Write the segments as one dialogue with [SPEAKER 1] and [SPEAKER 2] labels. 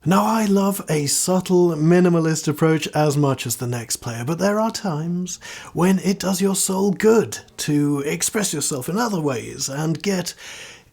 [SPEAKER 1] Now, I love a subtle, minimalist approach as much as the next player, but there are times when it does your soul good to express yourself in other ways and get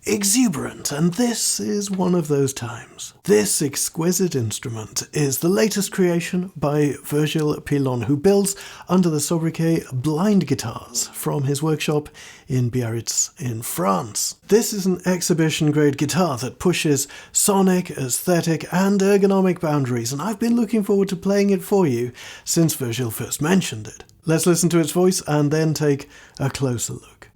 [SPEAKER 1] exuberant, and this is one of those times. This exquisite instrument is the latest creation by Virgile Pilon, who builds under the sobriquet Blind Guitars from his workshop in Biarritz in France. This is an exhibition-grade guitar that pushes sonic, aesthetic and ergonomic boundaries, and I've been looking forward to playing it for you since Virgile first mentioned it. Let's listen to its voice and then take a closer look.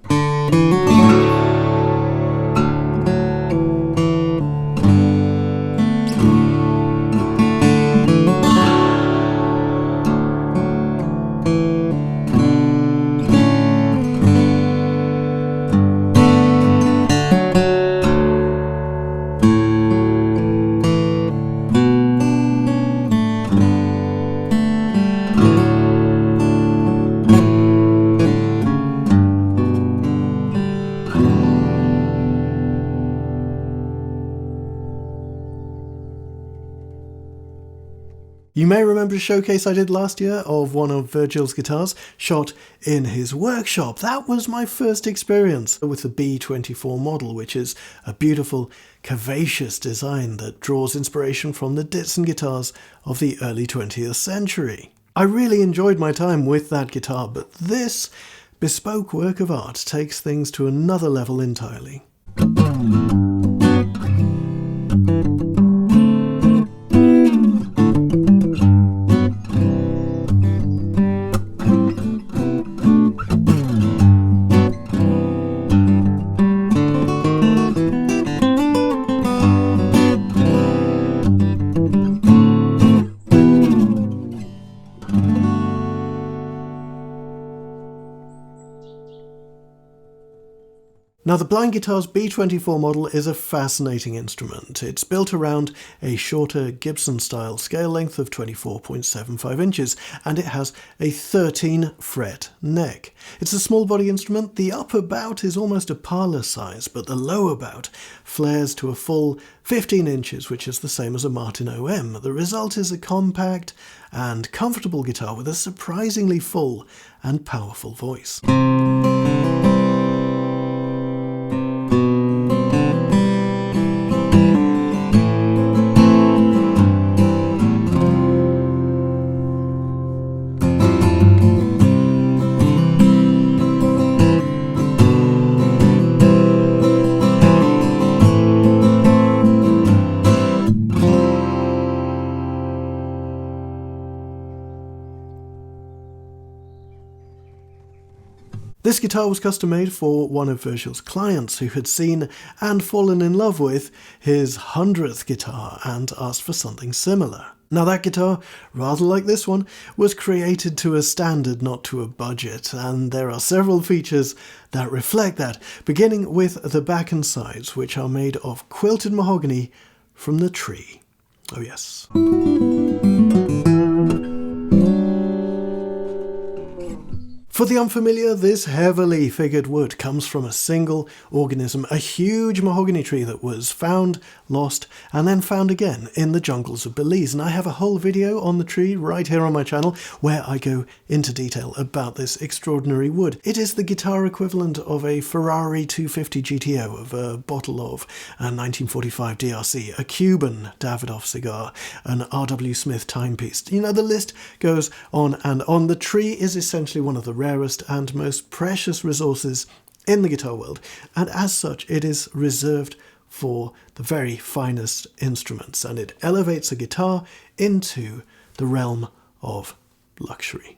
[SPEAKER 1] You may remember a showcase I did last year of one of Virgile's guitars shot in his workshop. That was my first experience with the B24 model, which is a beautiful, curvaceous design that draws inspiration from the Ditson guitars of the early 20th century. I really enjoyed my time with that guitar, but this bespoke work of art takes things to another level entirely. Now, the Blind Guitars B24 model is a fascinating instrument. It's built around a shorter Gibson-style scale length of 24.75 inches, and it has a 13-fret neck. It's a small body instrument. The upper bout is almost a parlour size, but the lower bout flares to a full 15 inches, which is the same as a Martin OM. The result is a compact and comfortable guitar with a surprisingly full and powerful voice. This guitar was custom made for one of Virgile's clients who had seen and fallen in love with his 100th guitar and asked for something similar. Now, that guitar, rather like this one, was created to a standard, not to a budget, and there are several features that reflect that, beginning with the back and sides, which are made of quilted mahogany from the tree. Oh yes. For the unfamiliar, this heavily figured wood comes from a single organism, a huge mahogany tree that was found, lost, and then found again in the jungles of Belize. And I have a whole video on the tree right here on my channel where I go into detail about this extraordinary wood. It is the guitar equivalent of a Ferrari 250 GTO, of a bottle of a 1945 DRC, a Cuban Davidoff cigar, an R.W. Smith timepiece. You know, the list goes on and on. The tree is essentially one of the rarest and most precious resources in the guitar world, and as such it is reserved for the very finest instruments, and it elevates a guitar into the realm of luxury.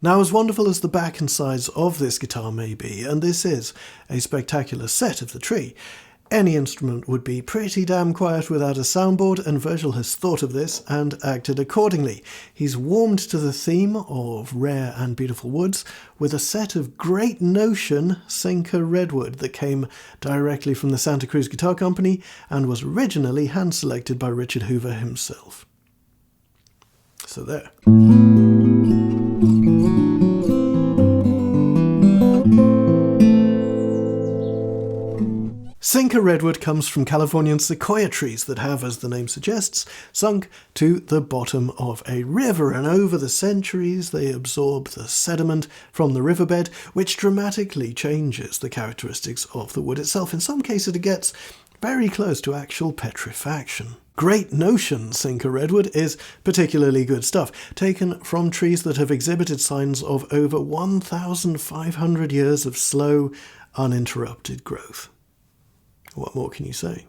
[SPEAKER 1] Now, as wonderful as the back and sides of this guitar may be, and this is a spectacular set of the tree, any instrument would be pretty damn quiet without a soundboard, and Virgile has thought of this and acted accordingly. He's warmed to the theme of rare and beautiful woods with a set of Great Notion Sinker redwood that came directly from the Santa Cruz Guitar Company and was originally hand-selected by Richard Hoover himself. So there. Sinker redwood comes from Californian sequoia trees that have, as the name suggests, sunk to the bottom of a river, and over the centuries they absorb the sediment from the riverbed, which dramatically changes the characteristics of the wood itself. In some cases it gets very close to actual petrifaction. Great Notion Sinker redwood is particularly good stuff, taken from trees that have exhibited signs of over 1,500 years of slow, uninterrupted growth. What more can you say?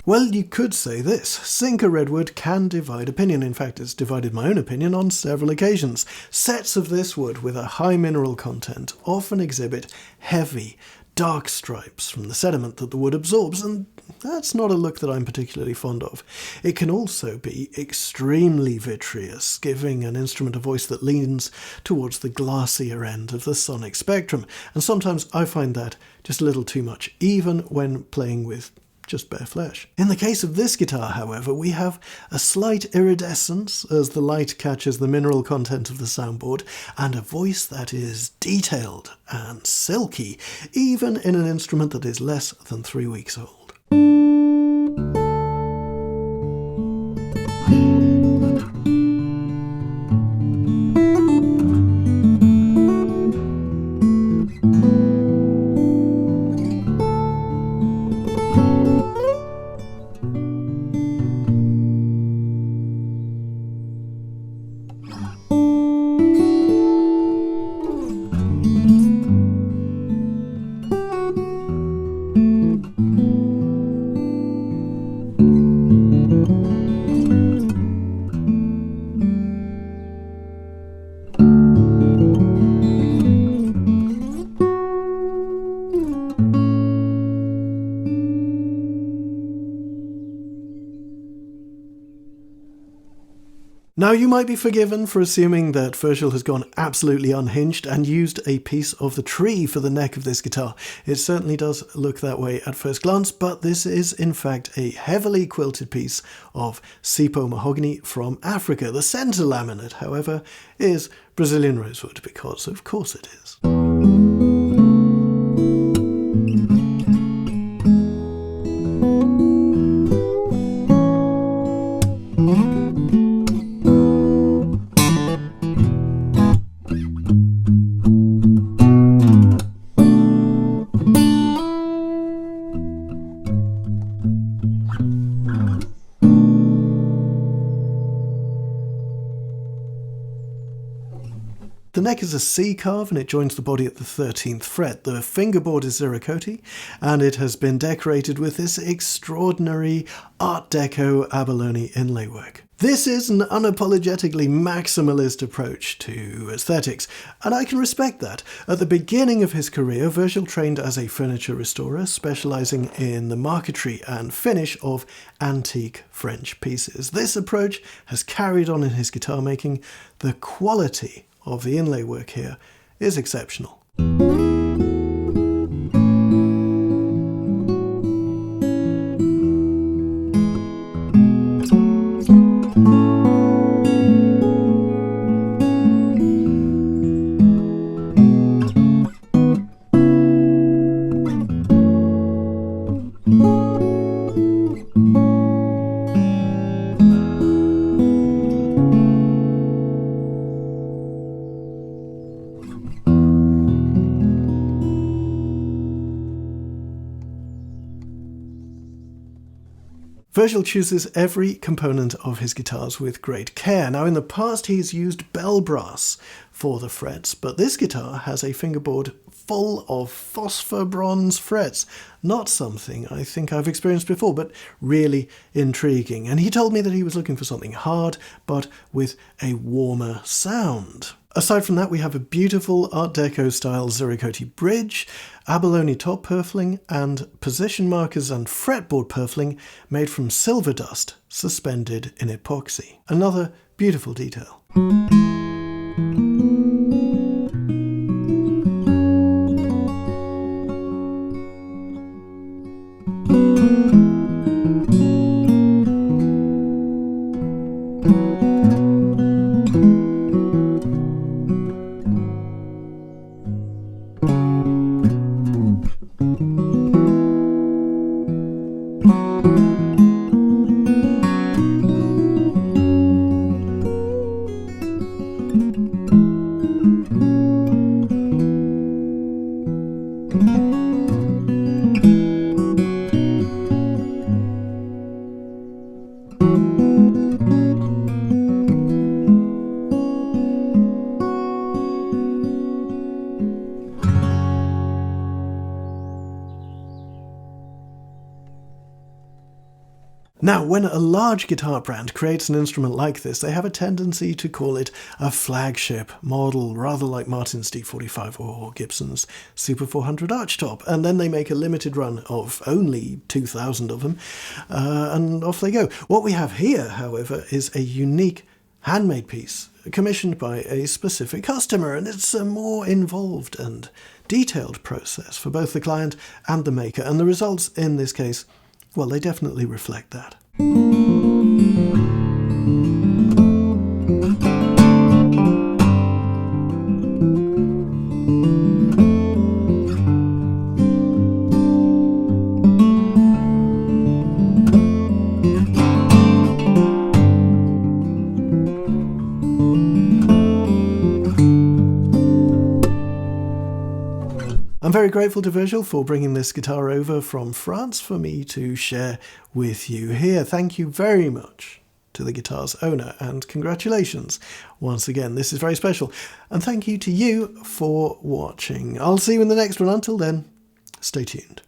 [SPEAKER 1] Well, you could say this. Sinker redwood can divide opinion. In fact, it's divided my own opinion on several occasions. Sets of this wood with a high mineral content often exhibit heavy, dark stripes from the sediment that the wood absorbs, and that's not a look that I'm particularly fond of. It can also be extremely vitreous, giving an instrument a voice that leans towards the glassier end of the sonic spectrum, and sometimes I find that just a little too much, even when playing with just bare flesh. In the case of this guitar, however, we have a slight iridescence as the light catches the mineral content of the soundboard, and a voice that is detailed and silky, even in an instrument that is less than 3 weeks old. Now, you might be forgiven for assuming that Virgile has gone absolutely unhinged and used a piece of the tree for the neck of this guitar. It certainly does look that way at first glance, but this is in fact a heavily quilted piece of Sipo mahogany from Africa. The centre laminate, however, is Brazilian rosewood, because of course it is. The neck is a C carve and it joins the body at the 13th fret. The fingerboard is Ziricote and it has been decorated with this extraordinary Art Deco abalone inlay work. This is an unapologetically maximalist approach to aesthetics, and I can respect that. At the beginning of his career, Virgile trained as a furniture restorer, specialising in the marquetry and finish of antique French pieces. This approach has carried on in his guitar making. The quality of the inlay work here is exceptional. Virgile chooses every component of his guitars with great care. Now, in the past he's used bell brass for the frets, but this guitar has a fingerboard full of phosphor bronze frets. Not something I think I've experienced before, but really intriguing. And he told me that he was looking for something hard, but with a warmer sound. Aside from that, we have a beautiful Art Deco style Ziricote bridge, abalone top purfling, and position markers and fretboard purfling made from silver dust suspended in epoxy. Another beautiful detail. Now, when a large guitar brand creates an instrument like this, they have a tendency to call it a flagship model, rather like Martin's D45 or Gibson's Super 400 Archtop. And then they make a limited run of only 2,000 of them, and off they go. What we have here, however, is a unique handmade piece commissioned by a specific customer, and it's a more involved and detailed process for both the client and the maker, and the results in this case, well, they definitely reflect that. I'm very grateful to Virgile for bringing this guitar over from France for me to share with you here. Thank you very much to the guitar's owner, and congratulations once again. This is very special. And thank you to you for watching. I'll see you in the next one. Until then, stay tuned.